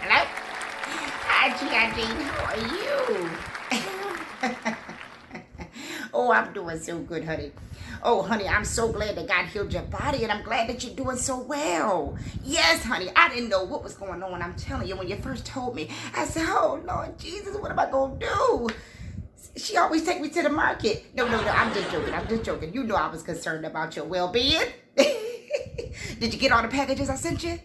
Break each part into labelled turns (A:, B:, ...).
A: Hello? Hi, G.I.G. How are you? Oh, I'm doing so good, honey. Oh, honey, I'm so glad that God healed your body, and I'm glad that you're doing so well. Yes, honey, I didn't know what was going on. I'm telling you, when you first told me, I said, oh, Lord Jesus, what am I going to do? She always take me to the market. No, I'm just joking. I'm just joking. You know I was concerned about your well-being. Did you get all the packages I sent you?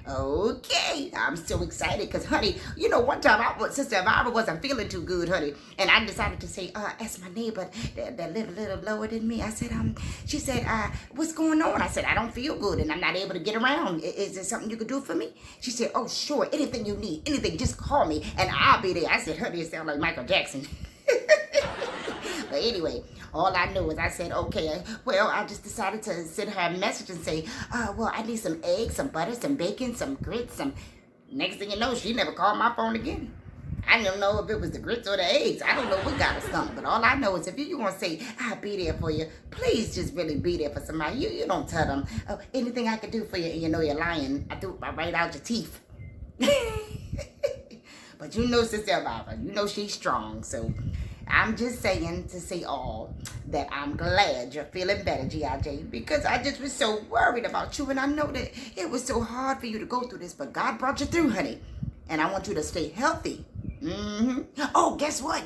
A: Okay, I'm so excited because, honey, you know, one time Sister Elvira wasn't feeling too good, honey, and I decided to say, ask my neighbor that little lower than me. I said, she said, what's going on? I said, I don't feel good and I'm not able to get around. Is there something you could do for me? She said, oh, sure, anything you need, anything, just call me and I'll be there. I said, honey, it sounds like Michael Jackson. But anyway, all I knew is I said, okay, well, I just decided to send her a message and say, well, I need some eggs, some butter, some bacon, some grits, some... Next thing you know, she never called my phone again. I don't know if it was the grits or the eggs. I don't know what got her something. But all I know is if you want to say, I'll be there for you, please just really be there for somebody. You don't tell them, oh, anything I can do for you, and you know you're lying. I do it right out your teeth. But you know Sister Elvira, you know she's strong, so... I'm just saying to say all that I'm glad you're feeling better, G.I.J., because I just was so worried about you, and I know that it was so hard for you to go through this, but God brought you through, honey, and I want you to stay healthy. Oh, guess what?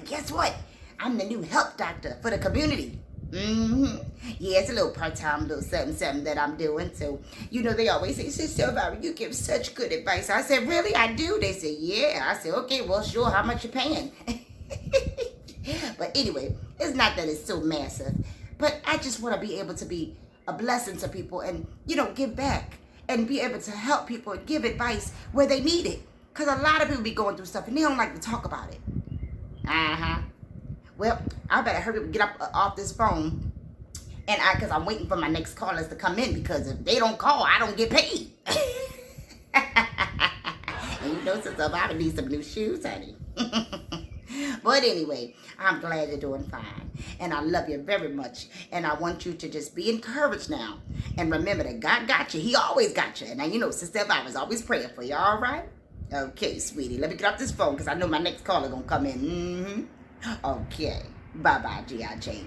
A: I'm the new health doctor for the community. Yeah, it's a little part-time, little something that I'm doing. So, you know, they always say, Sister Elvira, you give such good advice. I said, really? I do? They said, yeah. I said, okay, well, sure. How much you paying? But anyway, it's not that it's so massive, but I just want to be able to be a blessing to people and, you know, give back and be able to help people and give advice where they need it. Because a lot of people be going through stuff and they don't like to talk about it. Well, I better hurry up and get up off this phone. And because I'm waiting for my next callers to come in, because if they don't call, I don't get paid. And you know, Sister Elvira needs some new shoes, honey. But anyway, I'm glad you're doing fine. And I love you very much. And I want you to just be encouraged now. And remember that God got you. He always got you. And now, you know, Sister Elvira's always praying for you, all right? Okay, sweetie. Let me get off this phone because I know my next caller going to come in. Okay. Bye-bye, G.I.J.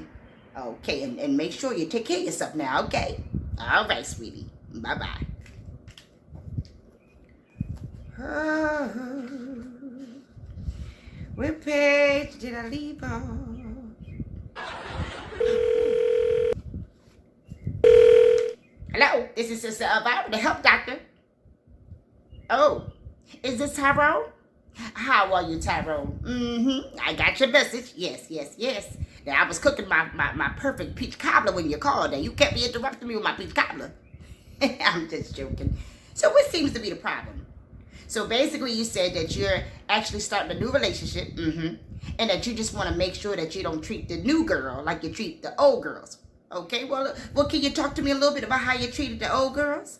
A: Okay, and make sure you take care of yourself now, okay? All right, sweetie. Bye-bye. What page did I leave on? Hello, this is Sister Elvira, the health doctor. Oh, is this Tyrone? How are you, Tyrone? I got your message. Yes. Now, I was cooking my perfect peach cobbler when you called, and you kept me interrupting me with my peach cobbler. I'm just joking. So what seems to be the problem? So basically you said that you're actually starting a new relationship, and that you just want to make sure that you don't treat the new girl like you treat the old girls. Okay, well, can you talk to me a little bit about how you treated the old girls?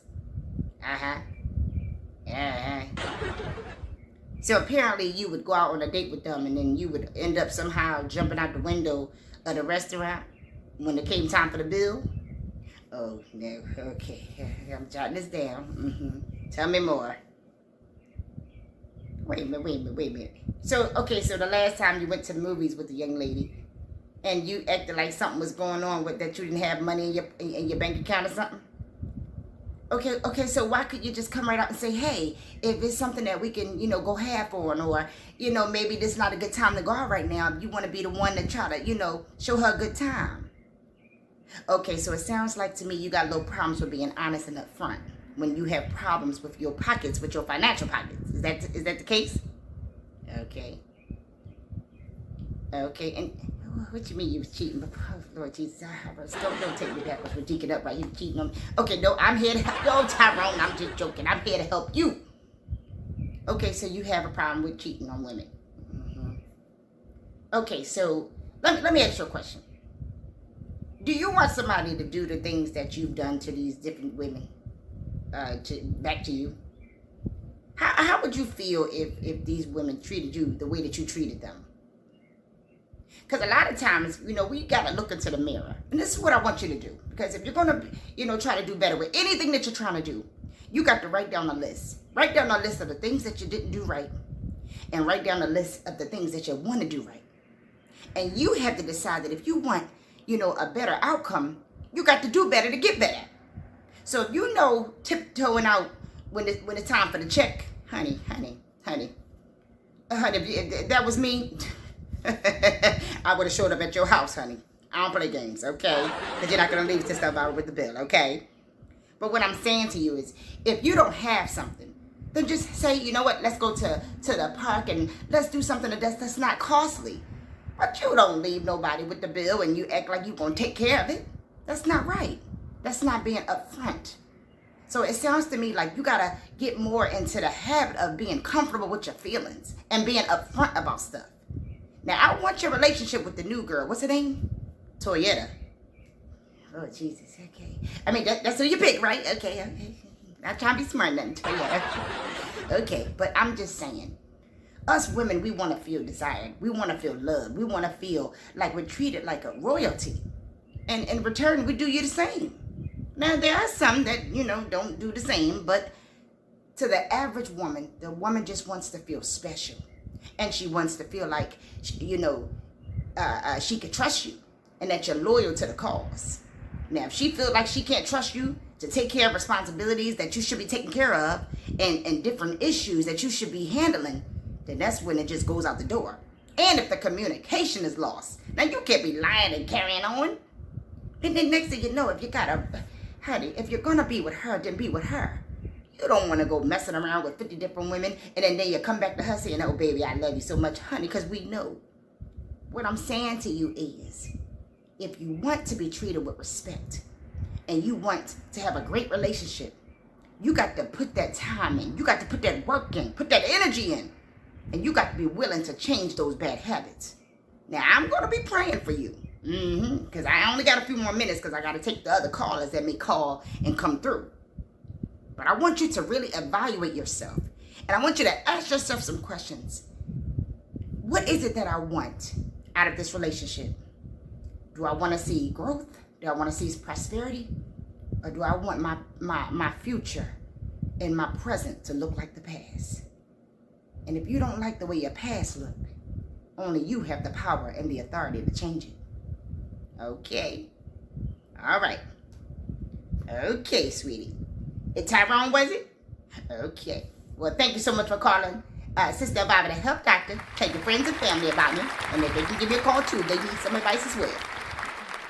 A: So apparently you would go out on a date with them, and then you would end up somehow jumping out the window of the restaurant when it came time for the bill? Oh, no, okay, I'm jotting this down. Tell me more. Wait a minute. So, okay, so the last time you went to the movies with the young lady and you acted like something was going on with that you didn't have money in your bank account or something? Okay, so why could you just come right out and say, hey, if it's something that we can, you know, go half on, or, you know, maybe this is not a good time to go out right now. You want to be the one to try to, you know, show her a good time. Okay, so it sounds like to me you got little problems with being honest and upfront when you have problems with your pockets, with your financial pockets. Is that the case? Okay, and What you mean you was cheating? Oh, Lord Jesus, don't take me backwards for deacon up right. You cheating on me. Okay, no, I'm here to help. No, Tyrone, I'm just joking. I'm here to help you. Okay, so you have a problem with cheating on women. Mm-hmm. Okay, so let me ask you a question. Do you want somebody to do the things that you've done to these different women back to you? How would you feel if these women treated you the way that you treated them? Because a lot of times, we got to look into the mirror. And this is what I want you to do. Because if you're going to, try to do better with anything that you're trying to do, you got to write down a list. Write down a list of the things that you didn't do right. And write down a list of the things that you want to do right. And you have to decide that if you want, a better outcome, you got to do better to get better. So if tiptoeing out when it's time for the check, honey, if that was me, I would have showed up at your house, honey. I don't play games, okay? Because you're not going to leave Sista Elvira with the bill, okay? But what I'm saying to you is, if you don't have something, then just say, you know what, let's go to the park and let's do something that's not costly. But you don't leave nobody with the bill and you act like you're going to take care of it. That's not right. That's not being upfront. So it sounds to me like you got to get more into the habit of being comfortable with your feelings and being upfront about stuff. Now, I want your relationship with the new girl. What's her name? Toyota. Oh, Jesus. Okay. I mean, that's who you pick, right? Okay. Not trying to be smart, nothing. Toyota. Okay. But I'm just saying, us women, we want to feel desired. We want to feel loved. We want to feel like we're treated like a royalty. And in return, we do you the same. Now, there are some that, don't do the same. But to the average woman, the woman just wants to feel special. And she wants to feel like, she could trust you and that you're loyal to the cause. Now, if she feels like she can't trust you to take care of responsibilities that you should be taking care of and different issues that you should be handling, then that's when it just goes out the door. And if the communication is lost, now you can't be lying and carrying on. And then next thing you know, if you're going to be with her, then be with her. You don't want to go messing around with 50 different women and then you come back to her saying, oh, baby, I love you so much, honey, because we know. What I'm saying to you is, if you want to be treated with respect and you want to have a great relationship, you got to put that time in. You got to put that work in, put that energy in. And you got to be willing to change those bad habits. Now, I'm going to be praying for you. Because I only got a few more minutes because I got to take the other callers that may call and come through. But I want you to really evaluate yourself. And I want you to ask yourself some questions. What is it that I want out of this relationship? Do I want to see growth? Do I want to see prosperity? Or do I want my future and my present to look like the past? And if you don't like the way your past looked, only you have the power and the authority to change it. Okay. All right. Okay, sweetie. Tyrone, was it? Okay. Well, thank you so much for calling Sista Elvira, the health doctor. Tell your friends and family about me. And if they can give me a call, too, they need some advice as well.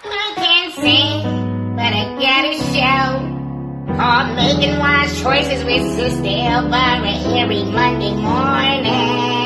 B: I can't sing, but I got a show called Making Wise Choices with Sista Elvira every Monday morning.